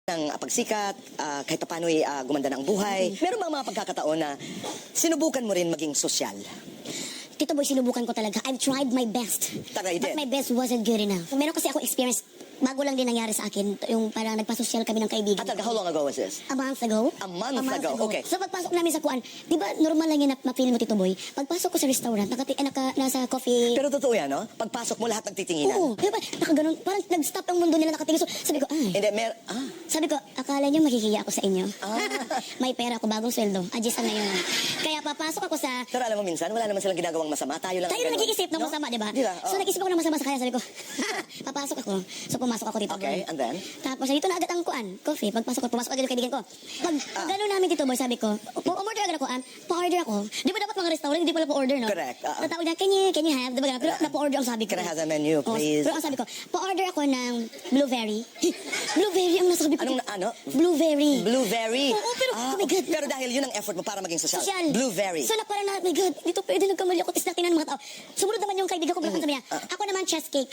ng pagsikat, kahit paano'y gumanda ng buhay. Meron bang mga pagkakataon na sinubukan mo rin maging sosyal? Tito Boy, sinubukan ko talaga. I've tried my best. Tagay din. But my best wasn't good enough. Meron kasi ako experience, bago lang din nangyari sa akin, yung parang nagpasosyal kami ng kaibigan. At how long ago was this? A month ago. A month ago, okay. So pagpasok namin sa kuan, di ba normal lang yun na ma-feel mo, Tito Boy? Pagpasok ko sa restaurant, nasa coffee. Pero totoo yan, no? Pagpasok mo lahat nagtitinginan. Oo, di ba? Nakaganon, parang nag-stop ang mundo nila nakatingin. So sabi ko, ay. Hindi, Sabi ko, akala niyo makikiya ako sa inyo. Ah. May pera ako, bagong sweldo. Adjust na yun. Kaya papasok ako sa... Pero alam mo minsan, wala naman silang ginagawang masama. Tayo lang. Tayo na nag-iisip ng masama, di ba? Di ba? So nag-isip ako ng masama sa kanya, sabi ko, papasok ako. So pumasok ako dito. Okay, and then? Tapos dito na agad ang kuan, coffee. Pagpasok ko, pumasok agad yung kaibigan ko. Pag gano'n namin dito, boy, sabi ko, umorder agad ako, pa-order ako. Di ba dapat mga restaurant, hindi pala pa-order, no? Correct. Tatawag na, can you have? Di ba? Pero na-pa-order ang sabi ko. Can I have a menu, please? Pero ang sabi ko, pa-order ako ng blueberry. Blueberry ang nasabi ko. Anong ano? Blueberry. Blueberry. Oo, pero, oh my God. Pero dahil yun ang effort mo para maging sosyal. Social. Blueberry. So na parang na, my God, dito pwede nagkamali ako. Tapos nakinan ng mga tao. Sumunod naman yung kaibigan ko, sabi niya, ako naman chess cake.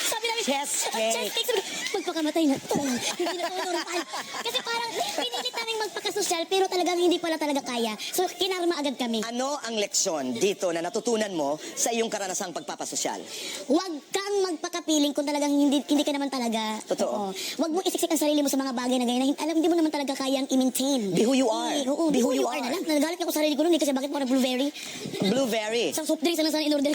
Sabi namin, Chess cake. Chess cake. Sabi ko, magpakamatay na to. Hindi na to normal. Kasi parang pinilit namin magpakasosyal, pero talagang hindi pala talaga kaya. So kinarma agad kami. Ano ang leksyon dito na natutunan mo sa iyong karanasang pagpapasosyal? Huwag kang magpakapiling kung talagang hindi ka naman talaga. Totoo. Huwag mo isiksik ang sarili mo sa mga bagay na ganyan. Alam, hindi mo naman talaga kayang i-maintain. Be who you are. Oo, be who you are na lang. Nagalit ako sa sarili ko noon, kasi bakit mo na blueberry? Blueberry. Isang soft drinks na lang sana in-order.